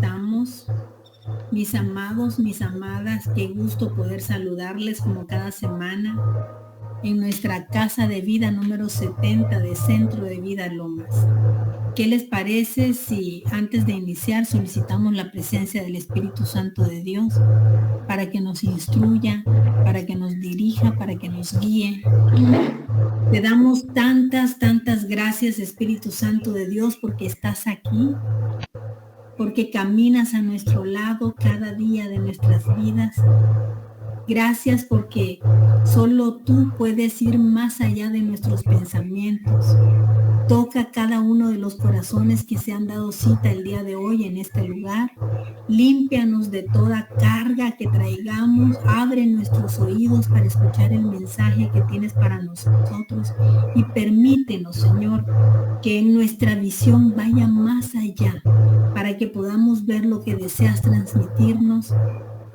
estamos? Mis amados, mis amadas, qué gusto poder saludarles como cada semana en nuestra casa de vida número 70 de Centro de Vida Lomas. ¿Qué les parece si antes de iniciar solicitamos la presencia del Espíritu Santo de Dios para que nos instruya, para que nos dirija, para que nos guíe? Te damos tantas gracias, Espíritu Santo de Dios, porque estás aquí, porque caminas a nuestro lado cada día de nuestras vidas. Gracias porque solo tú puedes ir más allá de nuestros pensamientos. Toca cada uno de los corazones que se han dado cita el día de hoy en este lugar. Límpianos de toda carga que traigamos. Abre nuestros oídos para escuchar el mensaje que tienes para nosotros. Y permítenos, Señor, que en nuestra visión vaya más allá para que podamos ver lo que deseas transmitirnos.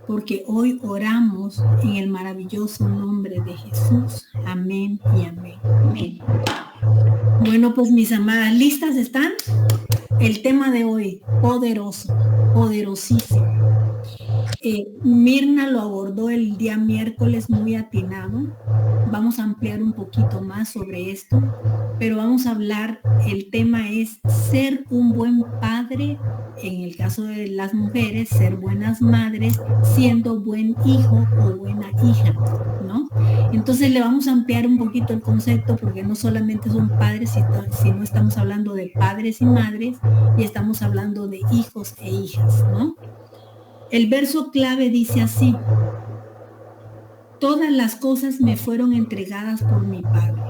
Porque hoy oramos en el maravilloso nombre de Jesús. Amén y amén. Amén. Bueno, pues mis amadas, ¿listas están? El tema de hoy, poderoso, poderosísimo. Mirna lo abordó el día miércoles muy atinado. Vamos a ampliar un poquito más sobre esto, pero vamos a hablar, el tema es ser un buen padre, en el caso de las mujeres, ser buenas madres, siendo buen hijo o buena hija, ¿no? Entonces le vamos a ampliar un poquito el concepto porque no solamente son padres, sino estamos hablando de padres y madres y estamos hablando de hijos e hijas, ¿no? El verso clave dice así: todas las cosas me fueron entregadas por mi Padre,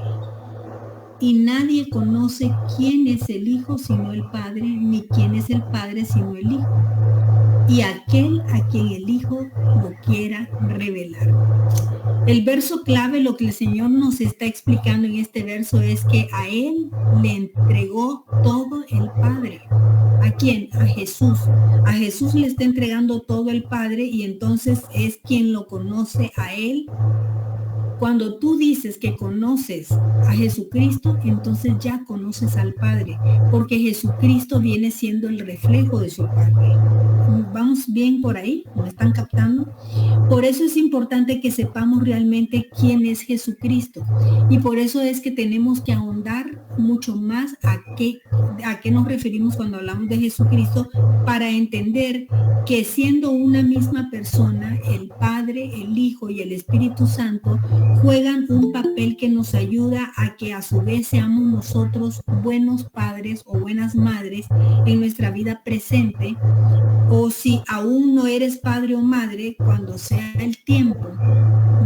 y nadie conoce quién es el Hijo sino el Padre, ni quién es el Padre sino el Hijo, y aquel a quien el Hijo lo quiera revelar. El verso clave, lo que el Señor nos está explicando en este verso es que a Él le entregó todo el Padre. ¿A quién? A Jesús. A Jesús le está entregando todo el Padre y entonces es quien lo conoce a Él. Cuando tú dices que conoces a Jesucristo, entonces ya conoces al Padre, porque Jesucristo viene siendo el reflejo de su Padre. ¿Vamos bien por ahí? ¿Me están captando? Por eso es importante que sepamos realmente quién es Jesucristo. Y por eso es que tenemos que ahondar mucho más a qué nos referimos cuando hablamos de Jesucristo, para entender que siendo una misma persona, el Padre, el Hijo y el Espíritu Santo juegan un papel que nos ayuda a que a su vez seamos nosotros buenos padres o buenas madres en nuestra vida presente. O si aún no eres padre o madre, cuando sea el tiempo,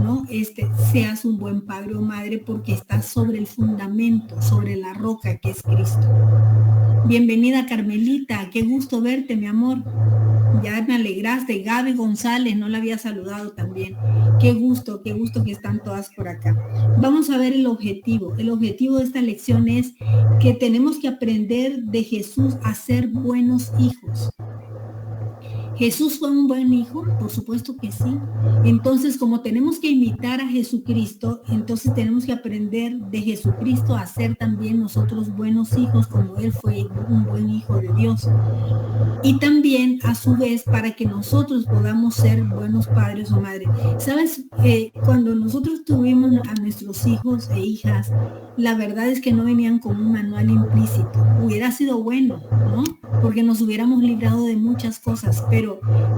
¿no? Seas un buen padre o madre porque estás sobre el fundamento, sobre la roca que es Cristo. Bienvenida Carmelita, qué gusto verte, mi amor. Ya me alegraste. Gaby González, no la había saludado también. Qué gusto que están todas por acá. Vamos a ver el objetivo. El objetivo de esta lección es que tenemos que aprender de Jesús a ser buenos hijos. ¿Jesús fue un buen hijo? Por supuesto que sí. Entonces, como tenemos que imitar a Jesucristo, entonces tenemos que aprender de Jesucristo a ser también nosotros buenos hijos, como Él fue un buen hijo de Dios. Y también, a su vez, para que nosotros podamos ser buenos padres o madres. ¿Sabes? Cuando nosotros tuvimos a nuestros hijos e hijas, la verdad es que no venían con un manual implícito. Hubiera sido bueno, ¿no? Porque nos hubiéramos librado de muchas cosas, pero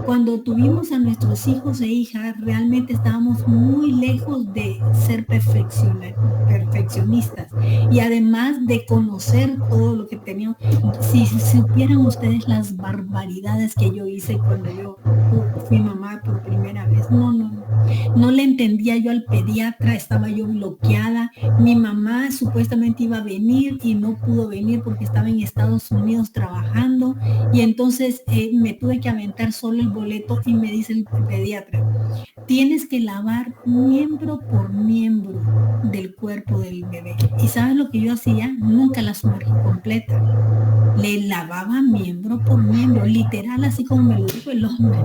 cuando tuvimos a nuestros hijos e hijas, realmente estábamos muy lejos de ser perfeccionistas y además de conocer todo lo que teníamos. Si supieran ustedes las barbaridades que yo hice cuando yo fui mamá por primera vez, no le entendía yo al pediatra, estaba yo bloqueada. Mi mamá supuestamente iba a venir y no pudo venir porque estaba en Estados Unidos trabajando, y entonces me tuve que aventar solo el boleto y me dice el pediatra: tienes que lavar miembro por miembro del cuerpo del bebé. ¿Y sabes lo que yo hacía? Nunca la sumergí completa. Le lavaba miembro por miembro, literal, así como me lo dijo el hombre.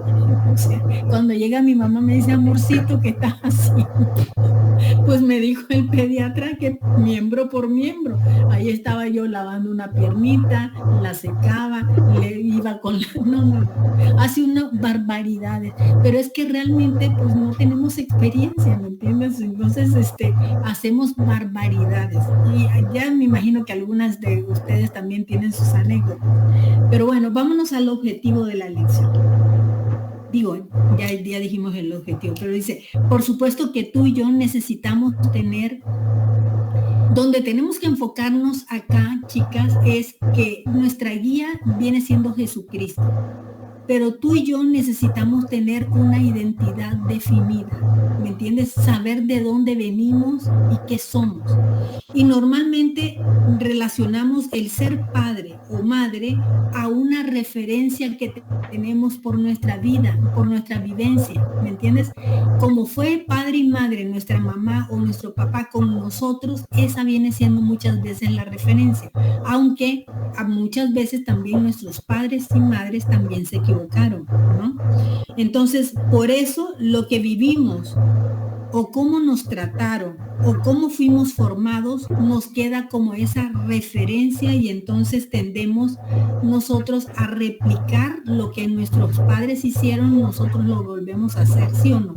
O sea, cuando llega mi mamá me dice: amorcito, ¿qué estás haciendo? Pues me dijo el pediatra que miembro por miembro. Ahí estaba yo lavando una piernita, la secaba, le iba con la... No, hace unas barbaridades. Pero es que realmente pues no tenemos experiencia, ¿me entiendes? Entonces hacemos barbaridades. Y ya me imagino que algunas de ustedes también tienen sus anécdotas. Pero bueno, vámonos al objetivo de la lección. Digo, ya dijimos el objetivo, pero dice, por supuesto que tú y yo necesitamos tener, donde tenemos que enfocarnos acá, chicas, es que nuestra guía viene siendo Jesucristo. Pero tú y yo necesitamos tener una identidad definida, ¿me entiendes? Saber de dónde venimos y qué somos. Y normalmente relacionamos el ser padre o madre a una referencia que tenemos por nuestra vida, por nuestra vivencia, ¿me entiendes? Como fue padre y madre nuestra mamá o nuestro papá con nosotros, esa viene siendo muchas veces la referencia, aunque a muchas veces también nuestros padres y madres también se equivocaron, ¿no? Entonces, por eso lo que vivimos o cómo nos trataron o cómo fuimos formados nos queda como esa referencia y entonces tendemos nosotros a replicar lo que nuestros padres hicieron, nosotros lo volvemos a hacer, ¿sí o no?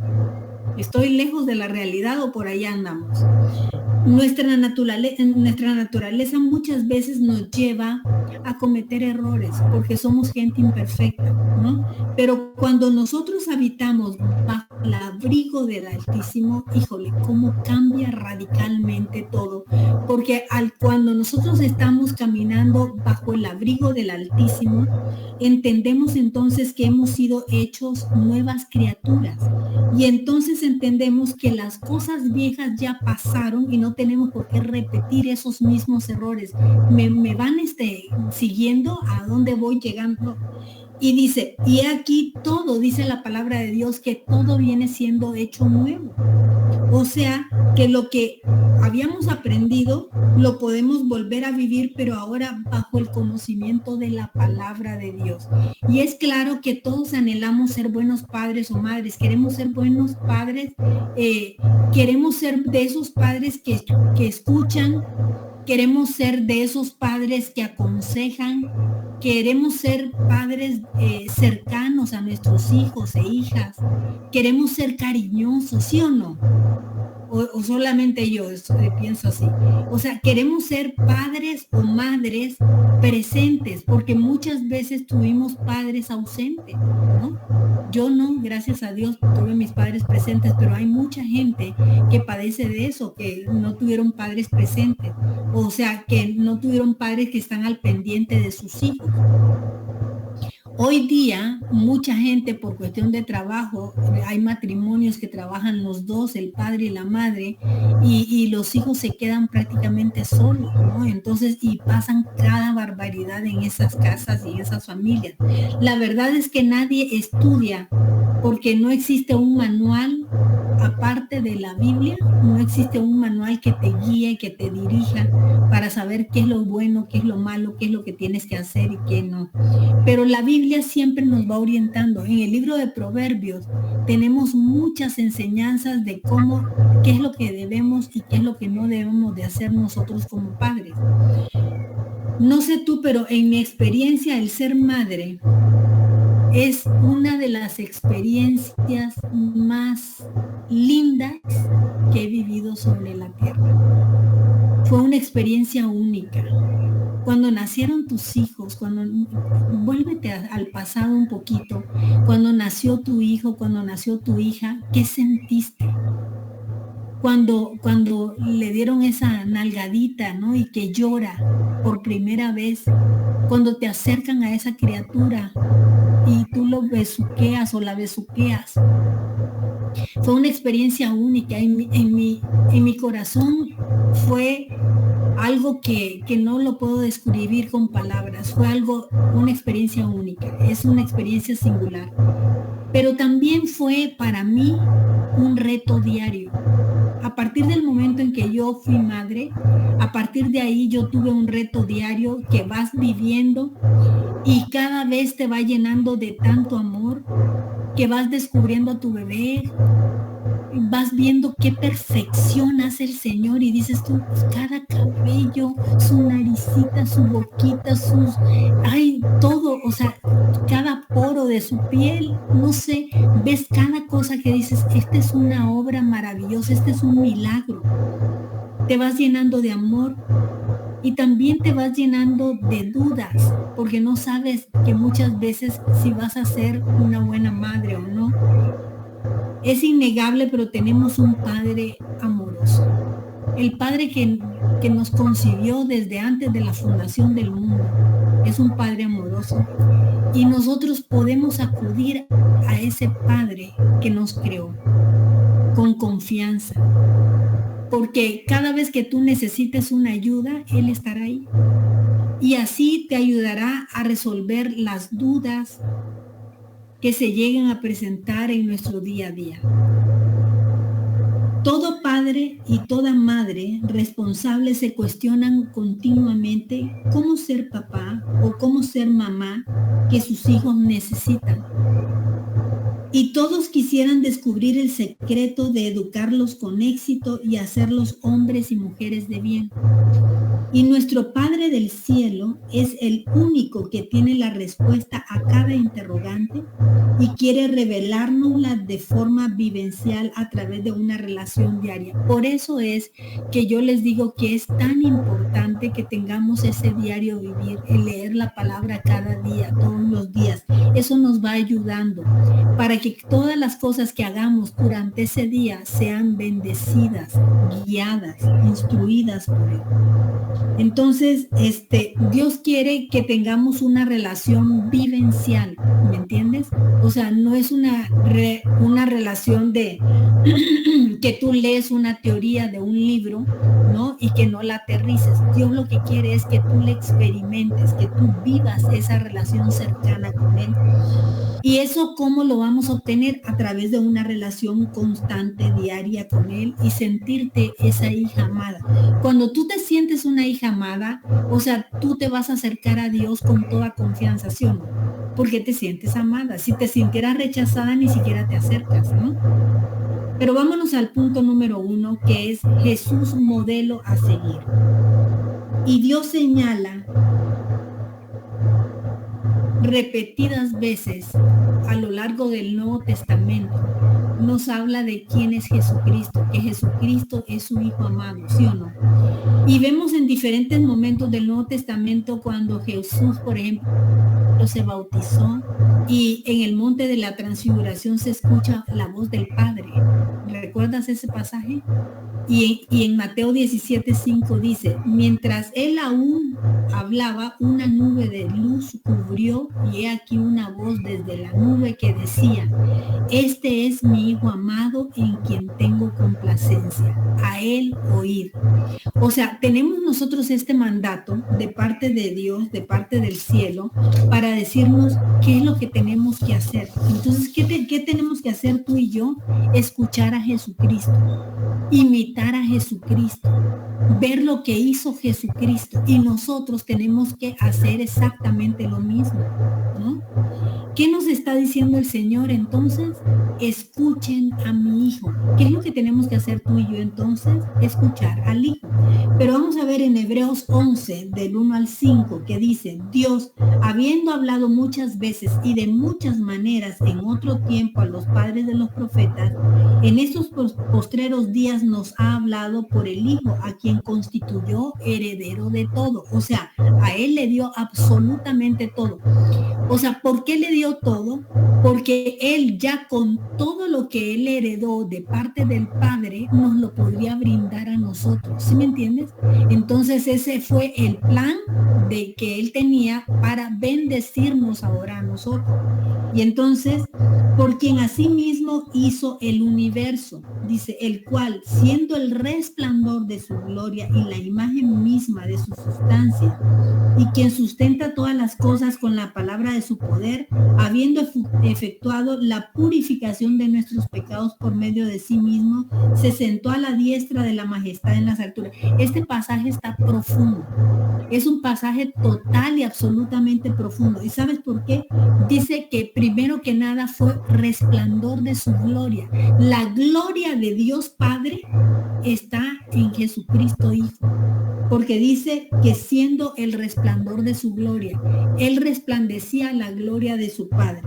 ¿Estoy lejos de la realidad o por ahí andamos? Nuestra naturaleza muchas veces nos lleva a cometer errores porque somos gente imperfecta, ¿no? Pero cuando nosotros habitamos bajo el abrigo del Altísimo, híjole, cómo cambia radicalmente todo. Porque cuando nosotros estamos caminando bajo el abrigo del Altísimo, entendemos entonces que hemos sido hechos nuevas criaturas. Y entonces entendemos que las cosas viejas ya pasaron y no tenemos por qué repetir esos mismos errores. Me van siguiendo a dónde voy llegando. Y dice, y aquí todo, dice la palabra de Dios, que todo viene siendo hecho nuevo. O sea, que lo que habíamos aprendido lo podemos volver a vivir, pero ahora bajo el conocimiento de la palabra de Dios. Y es claro que todos anhelamos ser buenos padres o madres, queremos ser buenos padres, queremos ser de esos padres que escuchan, queremos ser de esos padres que aconsejan, queremos ser padres cercanos a nuestros hijos e hijas, queremos ser cariñosos, ¿sí o no? O solamente yo pienso así. O sea, queremos ser padres o madres presentes, porque muchas veces tuvimos padres ausentes, ¿no? Yo no, gracias a Dios, tuve mis padres presentes, pero hay mucha gente que padece de eso, que no tuvieron padres presentes, o sea, que no tuvieron padres que están al pendiente de sus hijos. Hoy día, mucha gente por cuestión de trabajo, hay matrimonios que trabajan los dos, el padre y la madre, y los hijos se quedan prácticamente solos, ¿no? Entonces, y pasan cada barbaridad en esas casas y en esas familias. La verdad es que nadie estudia porque no existe un manual, aparte de la Biblia, no existe un manual que te guíe, que te dirija para saber qué es lo bueno, qué es lo malo, qué es lo que tienes que hacer y qué no. Pero la Biblia siempre nos va orientando. En el libro de Proverbios tenemos muchas enseñanzas de qué es lo que debemos y qué es lo que no debemos de hacer nosotros como padres. No sé tú, pero en mi experiencia el ser madre es una de las experiencias más lindas que he vivido sobre la tierra. Fue una experiencia única. Cuando nacieron tus hijos, vuélvete al pasado un poquito, cuando nació tu hijo, cuando nació tu hija, ¿qué sentiste? Cuando le dieron esa nalgadita, ¿no? Y que llora por primera vez, cuando te acercan a esa criatura y tú lo besuqueas o la besuqueas. Fue una experiencia única. En mi corazón fue algo que no lo puedo describir con palabras. Fue una experiencia única. Es una experiencia singular. Pero también fue para mí un reto diario. A partir del momento en que yo fui madre, a partir de ahí yo tuve un reto diario que vas viviendo y cada vez te va llenando de tanto amor, que vas descubriendo a tu bebé, vas viendo qué perfección hace el Señor y dices tú, cada cabello, su naricita, su boquita, todo, o sea, cada poro de su piel, no sé, ves cada cosa que dices, esta es una obra maravillosa, este es un milagro. Te vas llenando de amor y también te vas llenando de dudas, porque no sabes que muchas veces si vas a ser una buena madre o no. Es innegable, pero tenemos un Padre amoroso. El Padre que nos concibió desde antes de la fundación del mundo. Es un Padre amoroso. Y nosotros podemos acudir a ese Padre que nos creó con confianza. Porque cada vez que tú necesites una ayuda, Él estará ahí. Y así te ayudará a resolver las dudas que se lleguen a presentar en nuestro día a día. Todo padre y toda madre responsable se cuestionan continuamente cómo ser papá o cómo ser mamá que sus hijos necesitan. Y todos quisieran descubrir el secreto de educarlos con éxito y hacerlos hombres y mujeres de bien. Y nuestro Padre del Cielo es el único que tiene la respuesta a cada interrogante y quiere revelárnosla de forma vivencial a través de una relación diaria. Por eso es que yo les digo que es tan importante que tengamos ese diario vivir, el leer la palabra cada día, todos los días. Eso nos va ayudando para que todas las cosas que hagamos durante ese día sean bendecidas, guiadas, instruidas por Él. Entonces, Dios quiere que tengamos una relación vivencial, ¿me entiendes? O sea, no es una relación de que tú lees una teoría de un libro, ¿no? Y que no la aterrices. Dios lo que quiere es que tú la experimentes, que tú vivas esa relación cercana con Él. ¿Y eso cómo lo vamos a obtener? A través de una relación constante, diaria con Él y sentirte esa hija amada. Cuando tú te sientes una hija amada, o sea, tú te vas a acercar a Dios con toda confianza, ¿sí o no? Porque te sientes amada. Si te sintieras rechazada, ni siquiera te acercas, ¿no? Pero vámonos al punto número 1, que es Jesús modelo a seguir. Y Dios señala repetidas veces a lo largo del Nuevo Testamento, nos habla de quién es Jesucristo, que Jesucristo es su Hijo amado, ¿sí o no? Y vemos en diferentes momentos del Nuevo Testamento cuando Jesús, por ejemplo, se bautizó y en el monte de la transfiguración se escucha la voz del Padre. ¿Recuerdas ese pasaje? Y en Mateo 17:5 dice, mientras él aún hablaba, una nube de luz cubrió y he aquí una voz desde la nube que decía, este es mi Hijo amado en quien tengo complacencia, a él oír. O sea, tenemos nosotros este mandato de parte de Dios, de parte del cielo, para decirnos qué es lo que tenemos que hacer. Entonces, ¿qué tenemos que hacer tú y yo? Escuchar a Jesucristo, imitar a Jesucristo, ver lo que hizo Jesucristo, y nosotros tenemos que hacer exactamente lo mismo, ¿no? ¿Qué nos está diciendo el Señor entonces? Escuchen a mi Hijo. ¿Qué es lo que tenemos que hacer tú y yo entonces? Escuchar al Hijo. Pero vamos a ver en Hebreos 11, del 1 al 5, que dice, Dios, habiendo hablado muchas veces y de muchas maneras en otro tiempo a los padres de los profetas, en estos postreros días nos ha hablado por el Hijo, a quien constituyó heredero de todo. O sea, a Él le dio absolutamente todo. O sea, ¿por qué le dio todo? Porque Él ya con todo lo que Él heredó de parte del Padre, nos lo podría brindar a nosotros. ¿Sí me entiendes? Entonces ese fue el plan de que Él tenía para bendecirnos ahora a nosotros. Y entonces, por quien asimismo hizo el universo, dice, el cual, siendo el resplandor de su gloria y la imagen misma de su sustancia, y quien sustenta todas las cosas con la palabra de su poder, habiendo efectuado la purificación de nuestros pecados por medio de sí mismo, se sentó a la diestra de la majestad en las alturas. Este pasaje está profundo. Es un pasaje total y absolutamente profundo. ¿Y sabes por qué? Dice que primero que nada fue resplandor de de su gloria. La gloria de Dios Padre está en Jesucristo Hijo, porque dice que siendo el resplandor de su gloria, Él resplandecía la gloria de su Padre.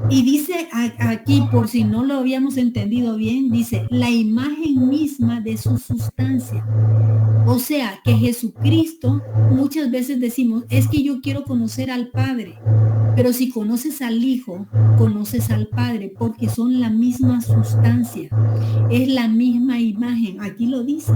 Y dice aquí, por si no lo habíamos entendido bien, dice la imagen misma de su sustancia. O sea, que Jesucristo, muchas veces decimos, es que yo quiero conocer al Padre, pero si conoces al Hijo, conoces al Padre, porque son la misma sustancia, es la misma imagen. Aquí lo dice.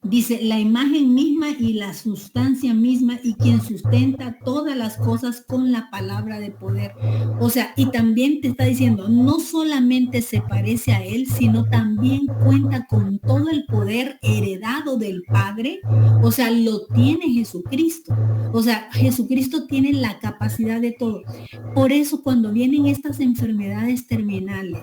Dice, la imagen misma y la sustancia misma y quien sustenta todas las cosas con la palabra de poder. O sea, y también te está diciendo, no solamente se parece a Él, sino también cuenta con todo el poder heredado del Padre. O sea, lo tiene Jesucristo. O sea, Jesucristo tiene la capacidad de todo. Por eso cuando vienen estas enfermedades terminales,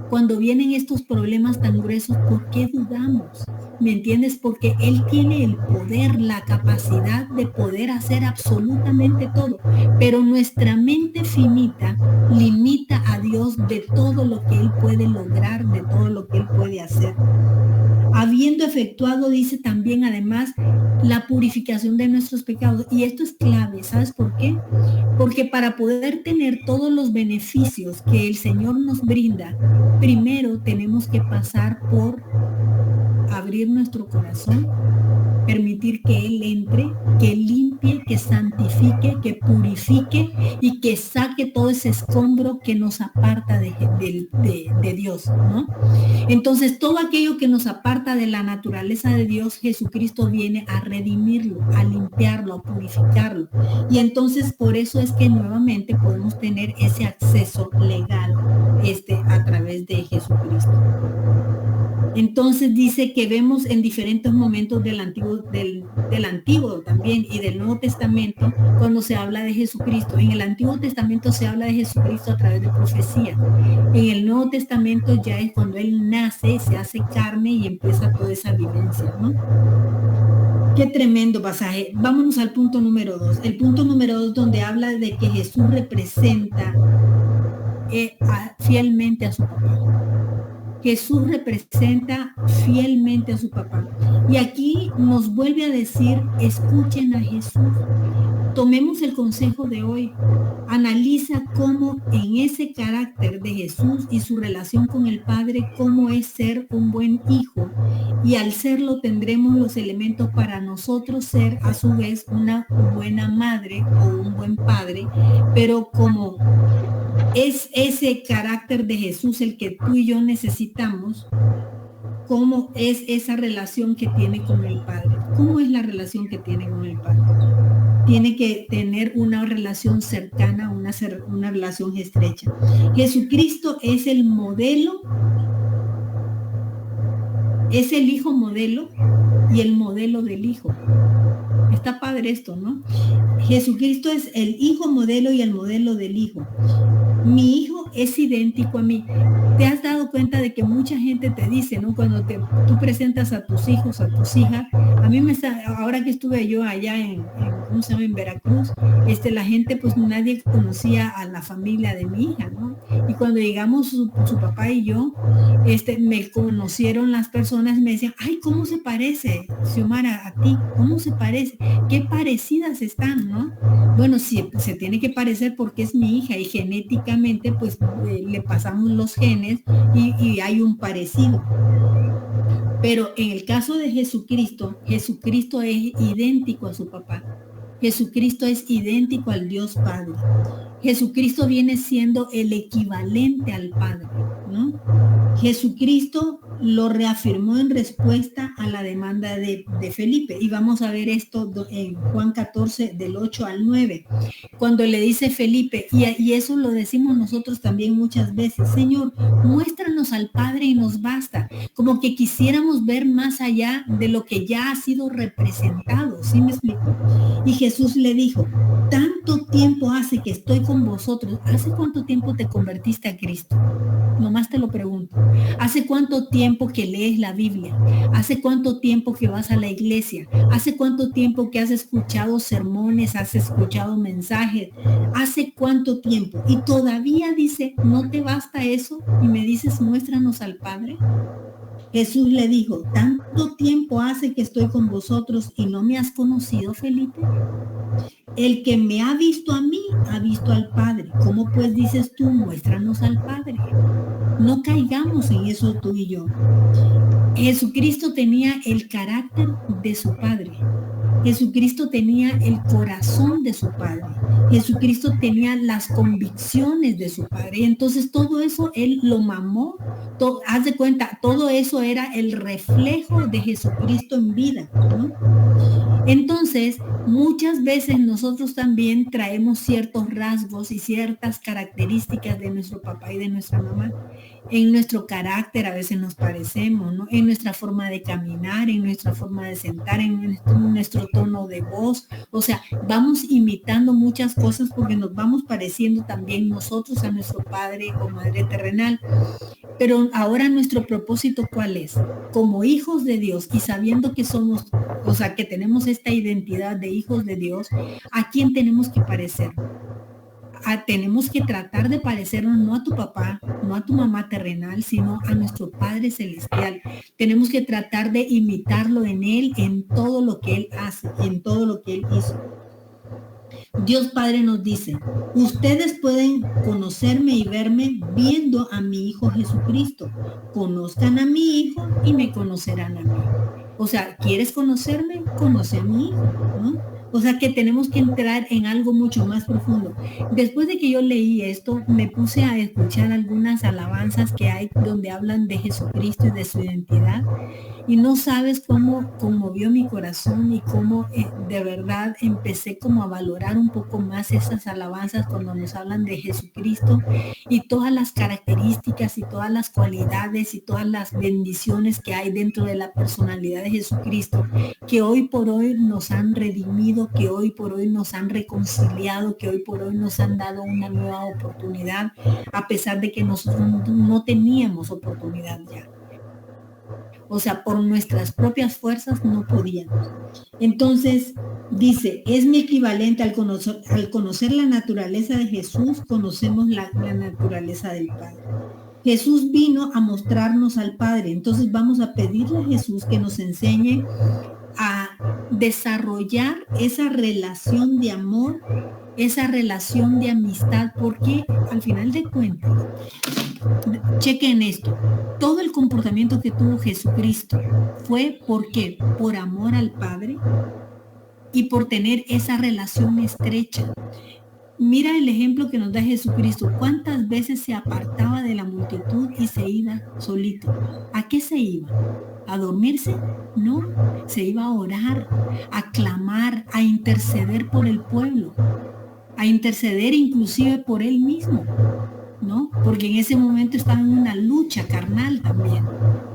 cuando vienen estos problemas tan gruesos, ¿por qué dudamos? ¿Me entiendes? Porque Él tiene el poder, la capacidad de poder hacer absolutamente todo. Pero nuestra mente finita limita a Dios de todo lo que Él puede lograr, de todo lo que Él puede hacer. Habiendo efectuado, dice también además, la purificación de nuestros pecados. Y esto es clave, ¿sabes por qué? Porque para poder tener todos los beneficios que el Señor nos brinda, primero tenemos que pasar por abrir nuestro corazón, permitir que Él entre, que limpie, que santifique, que purifique y que saque todo ese escombro que nos aparta de Dios, ¿no? Entonces, todo aquello que nos aparta de la naturaleza de Dios, Jesucristo viene a redimirlo, a limpiarlo, a purificarlo. Y entonces, por eso es que nuevamente podemos tener ese acceso legal a través de Jesucristo. Entonces dice que vemos en diferentes momentos del Antiguo también y del Nuevo Testamento cuando se habla de Jesucristo. En el Antiguo Testamento se habla de Jesucristo a través de profecía. En el Nuevo Testamento ya es cuando Él nace, se hace carne y empieza toda esa vivencia, ¿no? Qué tremendo pasaje. Vámonos al punto número 2. El punto número 2 donde habla de que Jesús representa fielmente a su papá. Jesús representa fielmente a su papá. Y aquí nos vuelve a decir, escuchen a Jesús. Tomemos el consejo de hoy. Analiza cómo en ese carácter de Jesús y su relación con el Padre, cómo es ser un buen hijo. Y al serlo tendremos los elementos para nosotros ser a su vez una buena madre o un buen padre, pero como es ese carácter de Jesús el que tú y yo necesitamos, ¿cómo es esa relación que tiene con el Padre? ¿Cómo es la relación que tiene con el Padre? Tiene que tener una relación cercana, una relación estrecha. Jesucristo es el modelo, es el hijo modelo y el modelo del hijo. Está padre esto, ¿no? Jesucristo es el hijo modelo y el modelo del hijo. Mi hijo es idéntico a mí. ¿Te has dado cuenta de que mucha gente te dice, ¿no? Cuando tú presentas a tus hijos, a tus hijas, a mí ahora que estuve yo allá en Veracruz, la gente, pues nadie conocía a la familia de mi hija, ¿no? Y cuando llegamos su papá y yo, me conocieron las personas y me decían, ay, ¿cómo se parece, Xiomara, a ti? ¿Cómo se parece? Qué parecidas están, ¿no? Bueno, sí, se tiene que parecer porque es mi hija y genéticamente, pues le pasamos los genes y hay un parecido. Pero en el caso de Jesucristo, Jesucristo es idéntico a su papá. Jesucristo es idéntico al Dios Padre. Jesucristo viene siendo el equivalente al Padre, ¿no? Jesucristo lo reafirmó en respuesta a la demanda de Felipe. Y vamos a ver esto en Juan 14, del 8 al 9. Cuando le dice Felipe, y eso lo decimos nosotros también muchas veces, Señor, muéstranos al Padre y nos basta. Como que quisiéramos ver más allá de lo que ya ha sido representado. ¿Sí me explico? Y Jesús le dijo, tanto tiempo hace que estoy con vosotros. ¿Hace cuánto tiempo te convertiste a Cristo? Nomás te lo pregunto. ¿Hace cuánto tiempo que lees la Biblia? ¿Hace cuánto tiempo que vas a la iglesia? ¿Hace cuánto tiempo que has escuchado sermones, has escuchado mensajes? ¿Hace cuánto tiempo? Y todavía dice, ¿no te basta eso? Y me dices, muéstranos al Padre. Jesús le dijo, ¿tanto tiempo hace que estoy con vosotros y no me has conocido, Felipe? El que me ha visto a mí, ha visto al Padre. ¿Cómo pues dices tú, muéstranos al Padre? No caigamos en eso tú y yo. Jesucristo tenía el carácter de su Padre. Jesucristo tenía el corazón de su Padre. Jesucristo tenía las convicciones de su Padre. Entonces todo eso Él lo mamó. Haz de cuenta, todo eso era el reflejo de Jesucristo en vida, ¿no? Entonces, muchas veces nosotros también traemos ciertos rasgos y ciertas características de nuestro papá y de nuestra mamá. En nuestro carácter a veces nos parecemos, ¿no? En nuestra forma de caminar, en nuestra forma de sentar, en nuestro tono de voz. O sea, vamos imitando muchas cosas porque nos vamos pareciendo también nosotros a nuestro padre o madre terrenal. Pero ahora nuestro propósito, ¿cuál es? Como hijos de Dios y sabiendo que somos, o sea, que tenemos esta identidad de hijos de Dios, ¿a quién tenemos que parecer? Tenemos que tratar de parecernos no a tu papá, no a tu mamá terrenal, sino a nuestro Padre Celestial. Tenemos que tratar de imitarlo en Él, en todo lo que Él hace, en todo lo que Él hizo. Dios Padre nos dice, ustedes pueden conocerme y verme viendo a mi Hijo Jesucristo. Conozcan a mi Hijo y me conocerán a mí. O sea, ¿quieres conocerme? Conoce a mi Hijo, ¿no? O sea que tenemos que entrar en algo mucho más profundo. Después de que yo leí esto, me puse a escuchar algunas alabanzas que hay donde hablan de Jesucristo y de su identidad. Y no sabes cómo conmovió mi corazón y cómo de verdad empecé como a valorar un poco más esas alabanzas cuando nos hablan de Jesucristo y todas las características y todas las cualidades y todas las bendiciones que hay dentro de la personalidad de Jesucristo, que hoy por hoy nos han redimido, que hoy por hoy nos han reconciliado, que hoy por hoy nos han dado una nueva oportunidad, a pesar de que nosotros no teníamos oportunidad ya. O sea, por nuestras propias fuerzas no podíamos. Entonces, dice, es mi equivalente al conocer la naturaleza de Jesús, conocemos la naturaleza del Padre. Jesús vino a mostrarnos al Padre, entonces vamos a pedirle a Jesús que nos enseñe a desarrollar esa relación de amor, esa relación de amistad, porque al final de cuentas, chequen esto, todo el comportamiento que tuvo Jesucristo fue ¿por qué? Por amor al Padre y por tener esa relación estrecha. Mira el ejemplo que nos da Jesucristo. ¿Cuántas veces se apartaba de la multitud y se iba solito? ¿A qué se iba? ¿A dormirse? No, se iba a orar, a clamar, a interceder por el pueblo, a interceder inclusive por él mismo, ¿no? Porque en ese momento estaba en una lucha carnal también,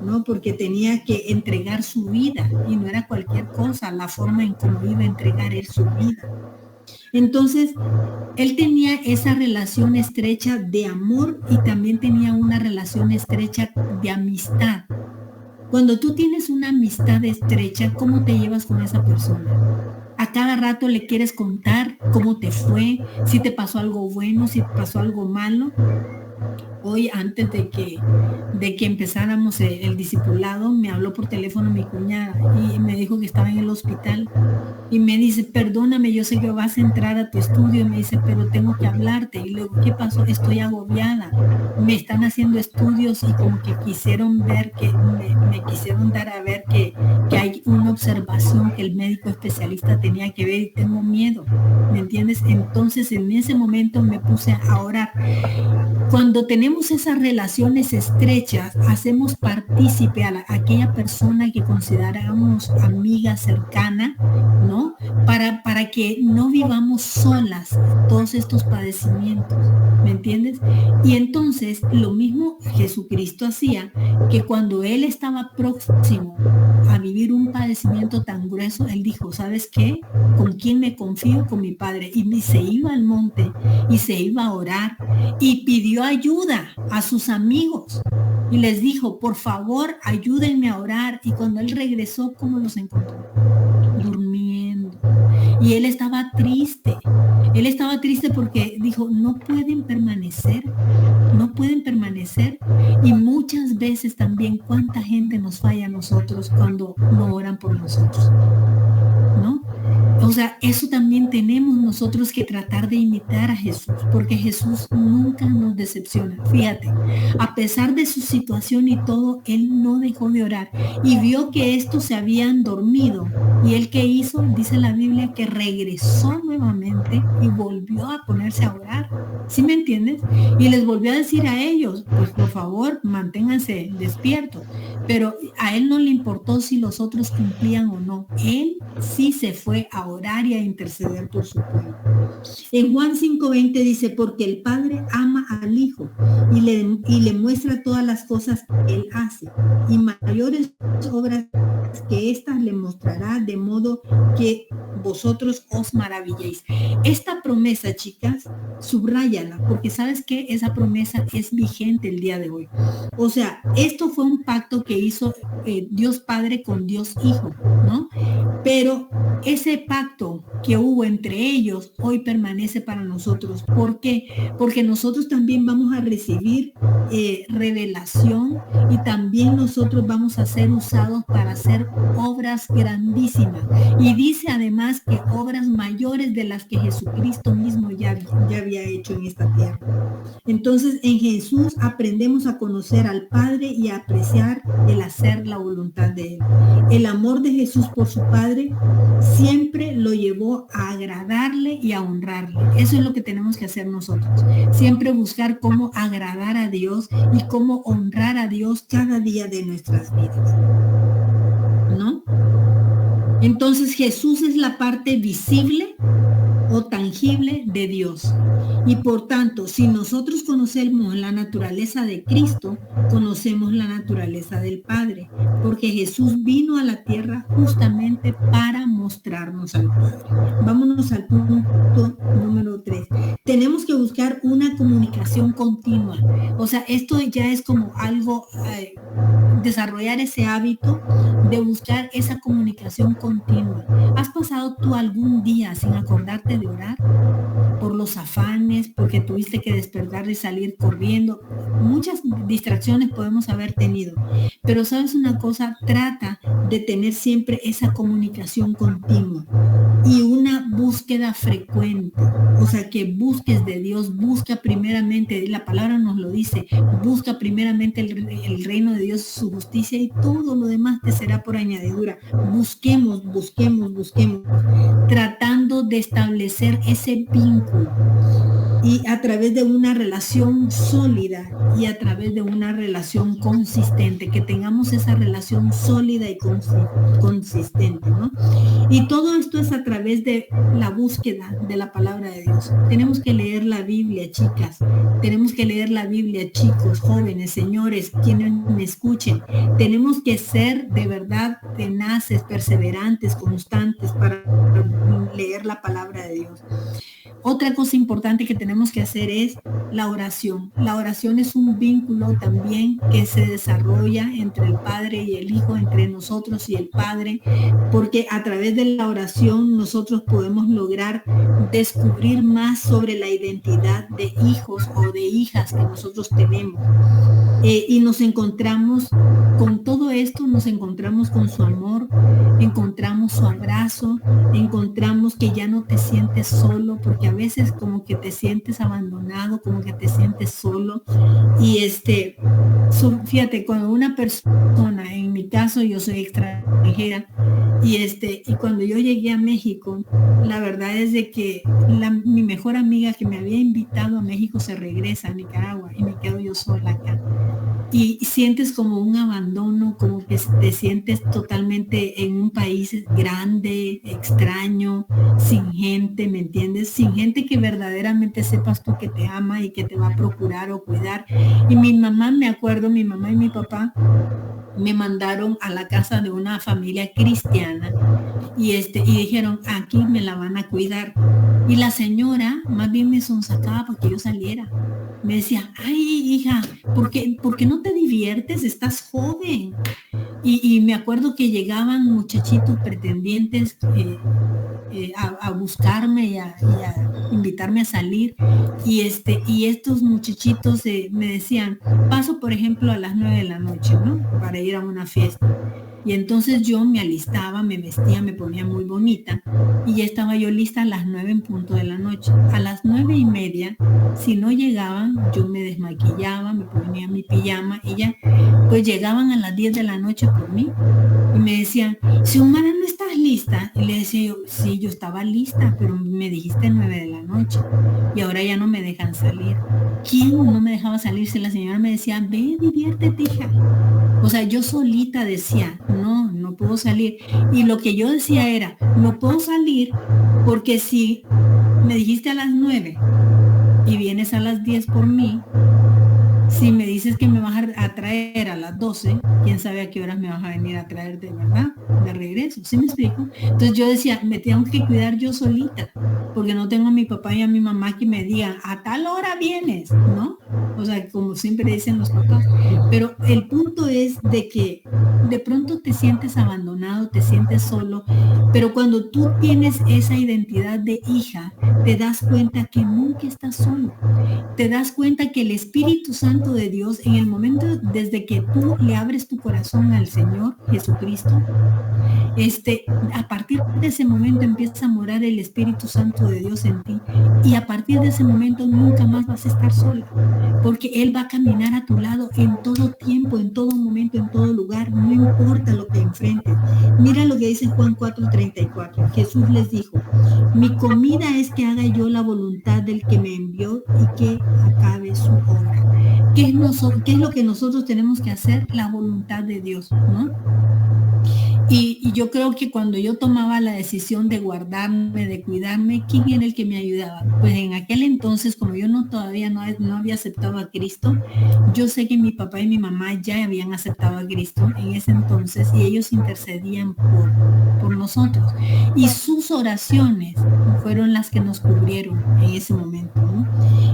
¿no? Porque tenía que entregar su vida y no era cualquier cosa la forma en cómo iba a entregar él su vida. Entonces, él tenía esa relación estrecha de amor y también tenía una relación estrecha de amistad. Cuando tú tienes una amistad estrecha, ¿cómo te llevas con esa persona? A cada rato le quieres contar cómo te fue, si te pasó algo bueno, si te pasó algo malo. Hoy, antes de que empezáramos el discipulado, me habló por teléfono mi cuñada y me dijo que estaba en el hospital y me dice, perdóname, yo sé que vas a entrar a tu estudio, y me dice, pero tengo que hablarte. Y luego, ¿qué pasó? Estoy agobiada, me están haciendo estudios y como que quisieron ver que me quisieron dar a ver que hay una observación que el médico especialista tenía que ver y tengo miedo, ¿me entiendes? Entonces en ese momento me puse a orar. Cuando tenemos esas relaciones estrechas, hacemos partícipe a aquella persona que consideramos amiga cercana, ¿no? para que no vivamos solas todos estos padecimientos, ¿me entiendes? Y entonces lo mismo Jesucristo hacía, que cuando Él estaba próximo a vivir un padecimiento tan grueso, Él dijo, ¿sabes qué? ¿Con quién me confío? Con mi Padre. Y se iba al monte y se iba a orar y pidió ayuda a sus amigos y les dijo, por favor, ayúdenme a orar. Y cuando Él regresó, ¿cómo los encontró? Durmiendo. Y Él estaba triste. Él estaba triste porque dijo, no pueden permanecer. Y muchas veces también cuánta gente nos falla a nosotros cuando no oran por nosotros, ¿no? O sea, eso también tenemos nosotros que tratar de imitar a Jesús, porque Jesús nunca nos decepciona. Fíjate, a pesar de su situación y todo, Él no dejó de orar y vio que estos se habían dormido. Y Él que hizo, dice la Biblia, que regresó nuevamente y volvió a ponerse a orar. ¿Sí me entiendes? Y les volvió a decir a ellos, pues por favor, manténganse despiertos. Pero a Él no le importó si los otros cumplían o no. Él sí se fue a orar y a interceder por su pueblo. En Juan 5:20 dice, porque el Padre ama al Hijo y le muestra todas las cosas que Él hace, y mayores obras que éstas le mostrará, de modo que vosotros os maravilléis. Esta promesa, chicas, subráyala, porque sabes que esa promesa es vigente el día de hoy. O sea, esto fue un pacto que hizo Dios Padre con Dios Hijo, ¿no? Pero ese pacto que hubo entre ellos hoy permanece para nosotros. ¿Por qué? Porque nosotros también vamos a recibir revelación y también nosotros vamos a ser usados para hacer obras grandísimas. Y dice además que obras mayores de las que Jesucristo mismo ya había hecho en esta tierra. Entonces, en Jesús aprendemos a conocer al Padre y a apreciar el hacer la voluntad de Él. El amor de Jesús por su Padre siempre lo llevó a agradarle y a honrarle. Eso es lo que tenemos que hacer nosotros. Siempre buscar cómo agradar a Dios y cómo honrar a Dios cada día de nuestras vidas, ¿no? Entonces, Jesús es la parte visible o tangible de Dios. Y por tanto, si nosotros conocemos la naturaleza de Cristo, conocemos la naturaleza del Padre, porque Jesús vino a la tierra justamente para mostrarnos al Padre. Vámonos al punto número 3. Tenemos que buscar una comunicación continua. O sea, esto ya es como algo, desarrollar ese hábito de buscar esa comunicación continua. ¿Has pasado tú algún día sin acordarte de orar? Por los afanes, porque tuviste que despertar y salir corriendo. Muchas distracciones podemos haber tenido, pero sabes una cosa, trata de tener siempre esa comunicación continua y una búsqueda frecuente. O sea, que busques de Dios, busca primeramente, la palabra nos lo dice, busca primeramente el reino de Dios, su justicia, y todo lo demás te será por añadidura. Busquemos, tratando de establecer ese vínculo y a través de una relación sólida y a través de una relación consistente, que tengamos esa relación sólida y consistente, ¿no? Y todo esto es a través de la búsqueda de la palabra de Dios. Tenemos que leer la Biblia, chicas. Tenemos que leer la Biblia, chicos, jóvenes, señores, quienes me escuchen. Tenemos que ser de verdad tenaces, perseverantes, constantes para leer la palabra de Dios. Otra cosa importante que tenemos que hacer es la oración. La oración es un vínculo también que se desarrolla entre el Padre y el Hijo, entre nosotros y el Padre, porque a través de la oración nosotros podemos lograr descubrir más sobre la identidad de hijos o de hijas que nosotros tenemos. Y nos encontramos con todo esto, nos encontramos con su amor, encontramos su abrazo, encontramos que ya no te sientes solo, porque a veces como que te sientes abandonado, como que te sientes solo. Y fíjate, cuando una persona, en mi caso yo soy extranjera, Y cuando yo llegué a México, la verdad es de que mi mejor amiga que me había invitado a México se regresa a Nicaragua y me quedo yo sola acá. Y sientes como un abandono, como que te sientes totalmente en un país grande, extraño, sin gente, ¿me entiendes? Sin gente que verdaderamente sepas tú que te ama y que te va a procurar o cuidar. Y mi mamá, me acuerdo, mi mamá y mi papá me mandaron a la casa de una familia cristiana y dijeron, aquí me la van a cuidar. Y la señora más bien me sonsacaba para que yo saliera. Me decía, ay, hija, ¿por qué no te diviertes? Estás joven. Y me acuerdo que llegaban muchachitos pretendientes a buscarme y a invitarme a salir. Y estos muchachitos me decían, paso por ejemplo a las 9 de la noche, ¿no? Para ir a una fiesta. Y entonces yo me alistaba, me vestía, me ponía muy bonita y ya estaba yo lista a las 9 en punto de la noche. A las 9:30, si no llegaban, yo me desmaquillaba, me ponía mi pijama y ya, pues llegaban a las 10 de la noche por mí y me decían, Xiomara, ¿no estás lista? Y le decía yo, sí, yo estaba lista, pero me dijiste 9 de la noche y ahora ya no me dejan salir. ¿Quién no me dejaba salir? Si la señora me decía, ve, diviértete, hija. O sea, yo solita decía, no puedo salir. Y lo que yo decía era, no puedo salir porque si me dijiste a las 9 y vienes a las 10 por mí, si me dices que me vas a traer a las 12, quién sabe a qué horas me vas a venir a traer de verdad, de regreso. ¿Sí me explico? Entonces yo decía, me tengo que cuidar yo solita, porque no tengo a mi papá y a mi mamá que me digan, a tal hora vienes, ¿no? O sea, como siempre dicen los papás. Pero el punto es de que de pronto te sientes abandonado, te sientes solo, pero cuando tú tienes esa identidad de hija, te das cuenta que nunca estás solo. Te das cuenta que el Espíritu Santo de Dios, en el momento desde que tú le abres tu corazón al Señor Jesucristo, a partir de ese momento empieza a morar el Espíritu Santo de Dios en ti y a partir de ese momento nunca más vas a estar sola, porque Él va a caminar a tu lado en todo tiempo, en todo momento, en todo lugar, no importa lo que enfrentes. Mira lo que dice Juan 4:34. Jesús les dijo, mi comida es que haga yo la voluntad del que me envió y que acabe su obra. ¿Qué es lo que nosotros tenemos que hacer? La voluntad de Dios, ¿no? Y yo creo que cuando yo tomaba la decisión de guardarme, de cuidarme, ¿quién era el que me ayudaba? Pues en aquel entonces, como yo todavía no había aceptado a Cristo, yo sé que mi papá y mi mamá ya habían aceptado a Cristo en ese entonces y ellos intercedían por nosotros. Y sus oraciones fueron las que nos cubrieron en ese momento, ¿no?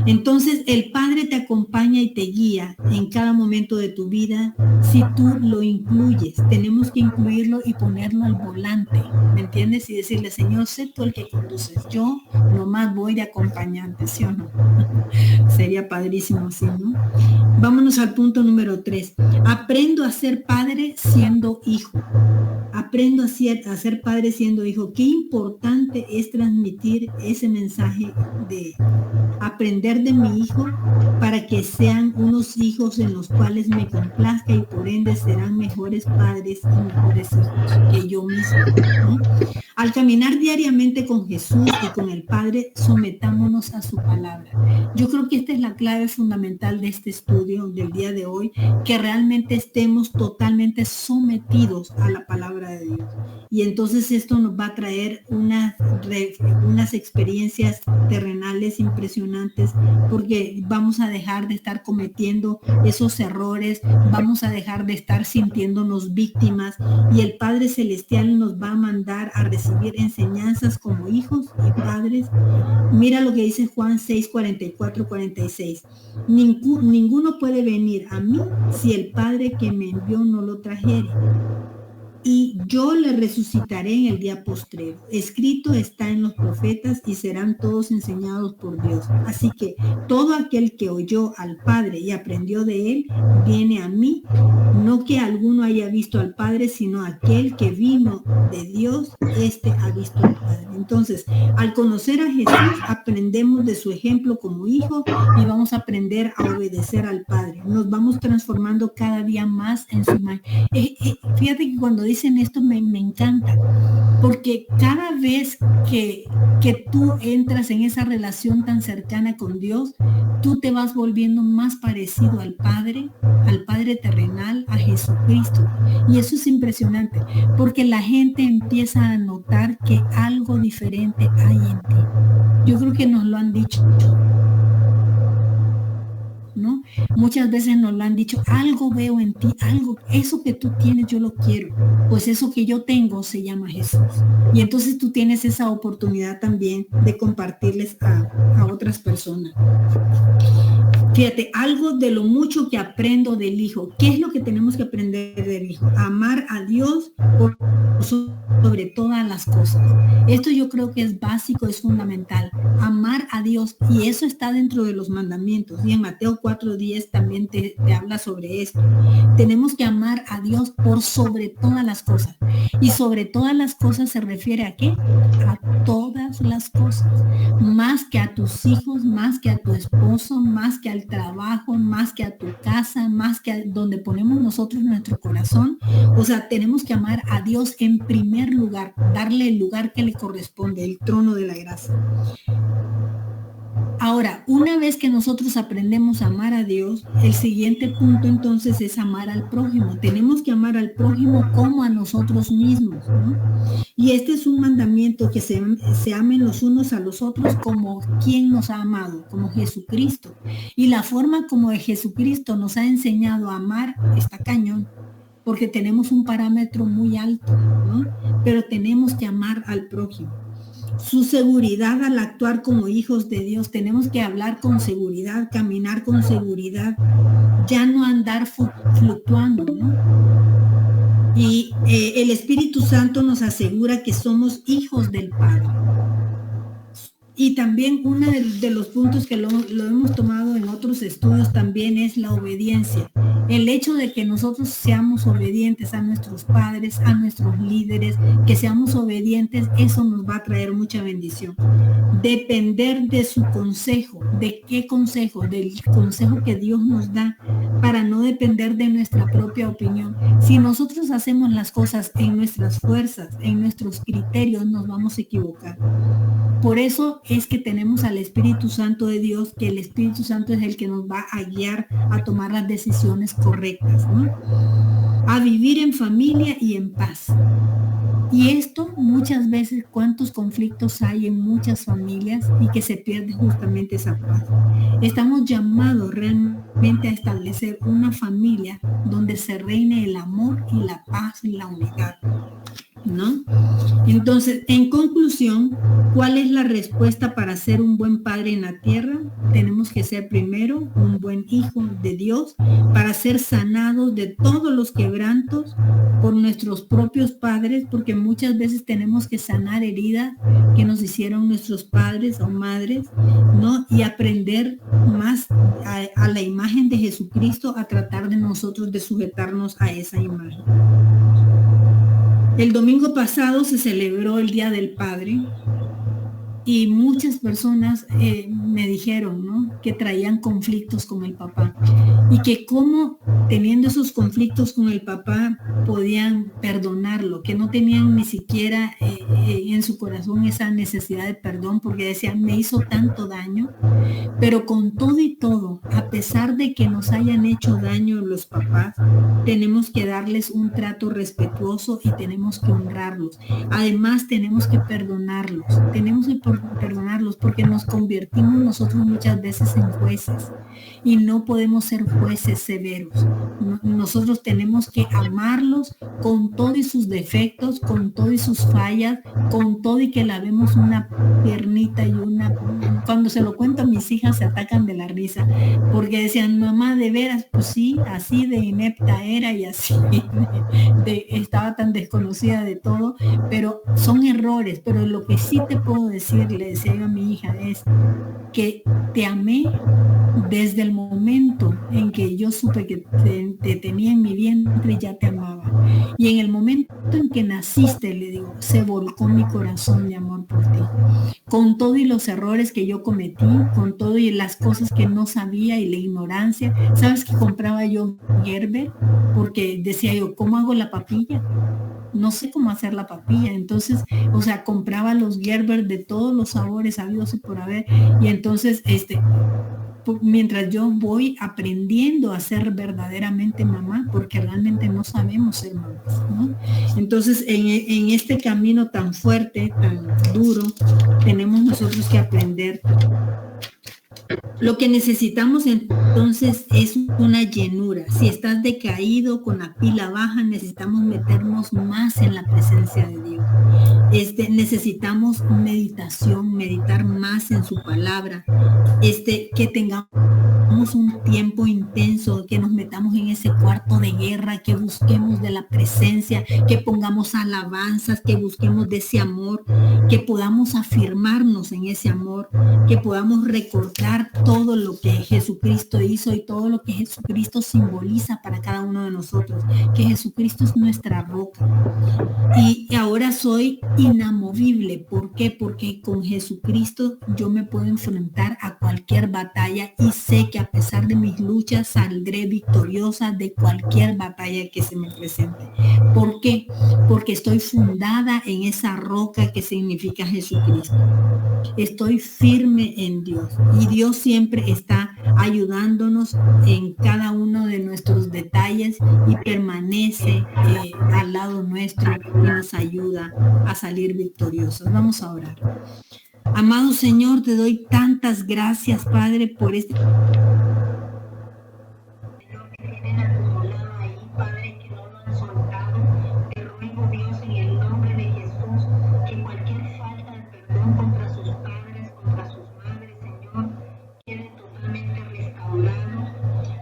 Entonces el Padre te acompaña y te guía en cada momento de tu vida si tú lo incluyes. Tenemos que incluirlo y ponerlo al volante, ¿me entiendes? Y decirle, Señor, sé tú el que conduces, yo nomás voy de acompañante, ¿sí o no? Sería padrísimo así, ¿no? Vámonos al punto número 3. Aprendo a ser padre siendo hijo. Aprendo a ser padre siendo hijo. Qué importante es transmitir ese mensaje de aprender de mi hijo para que sean unos hijos en los cuales me complazca y por ende serán mejores padres y mejores hijos que yo mismo, ¿no? Al caminar diariamente con Jesús y con el Padre, sometámonos a su palabra. Yo creo que esta es la clave fundamental de este estudio del día de hoy, que realmente estemos totalmente sometidos a la palabra de Dios. Y entonces esto nos va a traer unas experiencias terrenales impresionantes, porque vamos a dejar de estar cometiendo esos errores, vamos a dejar de estar sintiéndonos víctimas y el Padre Celestial nos va a mandar a recibir enseñanzas como hijos y padres. Mira lo que dice Juan 6:44-46. Ninguno puede venir a mí si el Padre que me envió no lo trajere. Y yo le resucitaré en el día postrero. Escrito está en los profetas y serán todos enseñados por Dios. Así que todo aquel que oyó al Padre y aprendió de él, viene a mí. No que alguno haya visto al Padre, sino aquel que vino de Dios, este ha visto al Padre. Entonces, al conocer a Jesús, aprendemos de su ejemplo como hijo y vamos a aprender a obedecer al Padre. Nos vamos transformando cada día más en su imagen. Fíjate que cuando dicen esto me encanta, porque cada vez que tú entras en esa relación tan cercana con Dios, tú te vas volviendo más parecido al Padre terrenal, a Jesucristo. Y eso es impresionante, porque la gente empieza a notar que algo diferente hay en ti. Yo creo que nos lo han dicho, ¿no? Muchas veces nos lo han dicho, algo veo en ti, algo, eso que tú tienes yo lo quiero, pues eso que yo tengo se llama Jesús. Y entonces tú tienes esa oportunidad también de compartirles a otras personas. Fíjate, algo de lo mucho que aprendo del Hijo. ¿Qué es lo que tenemos que aprender del Hijo? Amar a Dios por sobre todas las cosas. Esto yo creo que es básico, es fundamental. Amar a Dios, y eso está dentro de los mandamientos. Y en Mateo 4:10 también te habla sobre esto. Tenemos que amar a Dios por sobre todas las cosas. Y sobre todas las cosas se refiere ¿a qué? A todas las cosas. Más que a tus hijos, más que a tu esposo, más que al trabajo, más que a tu casa, más que a donde ponemos nosotros nuestro corazón. O sea, tenemos que amar a Dios en primer lugar, darle el lugar que le corresponde, el trono de la gracia. Ahora, una vez que nosotros aprendemos a amar a Dios, el siguiente punto entonces es amar al prójimo. Tenemos que amar al prójimo como a nosotros mismos, ¿no? Y este es un mandamiento, que se amen los unos a los otros como quien nos ha amado, como Jesucristo. Y la forma como de Jesucristo nos ha enseñado a amar está cañón, porque tenemos un parámetro muy alto, ¿no? Pero tenemos que amar al prójimo. Su seguridad al actuar como hijos de Dios, tenemos que hablar con seguridad, caminar con seguridad, ya no andar fluctuando, ¿no? Y el Espíritu Santo nos asegura que somos hijos del Padre. Y también uno de los puntos que lo hemos tomado en otros estudios también es la obediencia. El hecho de que nosotros seamos obedientes a nuestros padres, a nuestros líderes, que seamos obedientes, eso nos va a traer mucha bendición. Depender de su consejo. ¿De qué consejo? Del consejo que Dios nos da, para no depender de nuestra propia opinión. Si nosotros hacemos las cosas en nuestras fuerzas, en nuestros criterios, nos vamos a equivocar. Por eso es que tenemos al Espíritu Santo de Dios, que el Espíritu Santo es el que nos va a guiar a tomar las decisiones correctas, ¿no? A vivir en familia y en paz. Y esto muchas veces, cuántos conflictos hay en muchas familias y que se pierde justamente esa paz. Estamos llamados realmente a establecer una familia donde se reine el amor y la paz y la unidad, ¿no? Entonces, en conclusión, ¿cuál es la respuesta para ser un buen padre en la tierra? Tenemos que ser primero un buen hijo de Dios, para ser sanados de todos los quebrantos por nuestros propios padres, porque muchas veces tenemos que sanar heridas que nos hicieron nuestros padres o madres, ¿no? Y aprender más a la imagen de Jesucristo, a tratar de nosotros de sujetarnos a esa imagen. El domingo pasado se celebró el Día del Padre y muchas personas me dijeron, ¿no?, que traían conflictos con el papá y que cómo teniendo esos conflictos con el papá podían perdonarlo, que no tenían ni siquiera en su corazón esa necesidad de perdón, porque decían, me hizo tanto daño. Pero con todo y todo, a pesar de que nos hayan hecho daño los papás, tenemos que darles un trato respetuoso y tenemos que honrarlos. Además, tenemos que perdonarlos porque nos convertimos nosotros muchas veces en jueces y no podemos ser jueces severos. Nosotros tenemos que amarlos con todo y sus defectos, con todo y sus fallas, con todo y que la vemos una piernita y una... Cuando se lo cuento a mis hijas se atacan de la risa, porque decían, mamá, de veras, pues sí, así de inepta era y así estaba tan desconocida de todo, pero son errores. Pero lo que sí te puedo decir, le decía yo a mi hija, es que te amé desde el momento en que yo supe que te tenía en mi vientre, ya te amaba. Y en el momento en que naciste, le digo, se volcó mi corazón de amor por ti. Con todo y los errores que yo cometí, con todo y las cosas que no sabía y la ignorancia. ¿Sabes que compraba yo Gerber? Porque decía yo, ¿cómo hago la papilla? no sé cómo hacer la papilla. Entonces, o sea, compraba los Gerber de todos los sabores habidos y por haber. Y entonces, mientras yo voy aprendiendo a ser verdaderamente mamá, porque realmente no sabemos ser mamás, ¿no? Entonces, en este camino tan fuerte, tan duro, tenemos nosotros que aprender. Lo que necesitamos entonces es una llenura. Si estás decaído, con la pila baja, necesitamos meternos más en la presencia de Dios. Necesitamos meditación, meditar más en su palabra, que tengamos un tiempo intenso, que nos metamos en ese cuarto de guerra, que busquemos de la presencia, que pongamos alabanzas, que busquemos de ese amor, que podamos afirmarnos en ese amor, que podamos recordar todo lo que Jesucristo hizo y todo lo que Jesucristo simboliza para cada uno de nosotros, que Jesucristo es nuestra roca. Y ahora soy inamovible. ¿Por qué? Porque con Jesucristo yo me puedo enfrentar a cualquier batalla y sé que a pesar de mis luchas saldré victoriosa de cualquier batalla que se me presente. ¿Por qué? Porque estoy fundada en esa roca que significa Jesucristo. Estoy firme en Dios y Dios siempre está ayudándonos en cada uno de nuestros detalles y permanece al lado nuestro y nos ayuda a salir victoriosos. Vamos a orar. Amado Señor, te doy tantas gracias, Padre, por este Padre, que no lo han soltado. Te ruego, Dios, en el nombre de Jesús, que cualquier falta de perdón contra sus padres, contra sus madres, Señor, quede totalmente restaurado.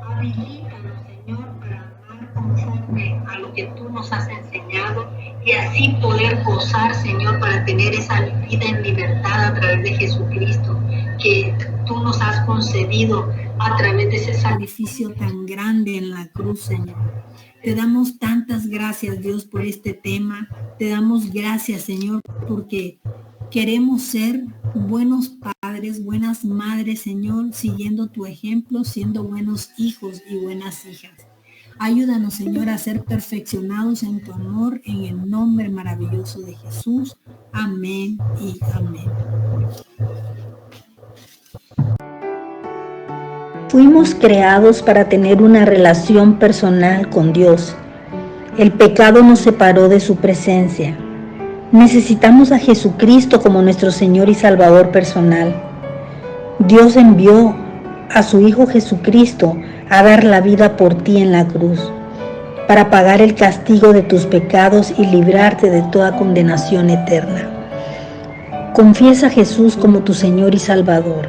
Habilítanos, Señor, para amar conforme a lo que tú nos has enseñado y así poder gozar, Señor, para tener esa vida en libertad a través de Jesucristo que tú nos has concedido a través de ese sacrificio tan grande en la cruz, Señor. Te damos tantas gracias, Dios, por este tema. Te damos gracias, Señor, porque queremos ser buenos padres, buenas madres, Señor, siguiendo tu ejemplo, siendo buenos hijos y buenas hijas. Ayúdanos, Señor, a ser perfeccionados en tu amor, en el nombre maravilloso de Jesús. Amén y amén. Fuimos creados para tener una relación personal con Dios. El pecado nos separó de su presencia. Necesitamos a Jesucristo como nuestro Señor y Salvador personal. Dios envió a su Hijo Jesucristo a dar la vida por ti en la cruz, para pagar el castigo de tus pecados y librarte de toda condenación eterna. Confiesa a Jesús como tu Señor y Salvador.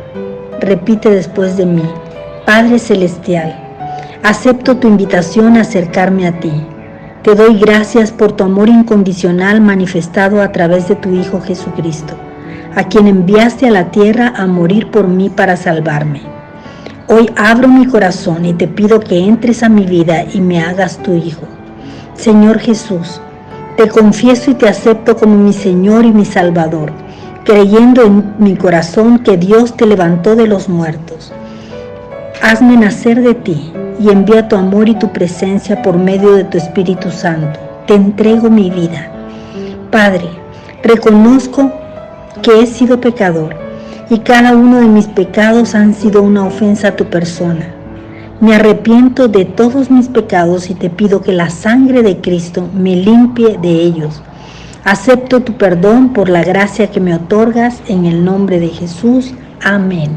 Repite después de mí: Padre Celestial, acepto tu invitación a acercarme a ti. Te doy gracias por tu amor incondicional manifestado a través de tu Hijo Jesucristo, a quien enviaste a la tierra a morir por mí para salvarme. Hoy abro mi corazón y te pido que entres a mi vida y me hagas tu Hijo. Señor Jesús, te confieso y te acepto como mi Señor y mi Salvador, creyendo en mi corazón que Dios te levantó de los muertos. Hazme nacer de ti y envía tu amor y tu presencia por medio de tu Espíritu Santo. Te entrego mi vida. Padre, reconozco que he sido pecador y cada uno de mis pecados han sido una ofensa a tu persona. Me arrepiento de todos mis pecados y te pido que la sangre de Cristo me limpie de ellos. Acepto tu perdón por la gracia que me otorgas en el nombre de Jesús. Amén.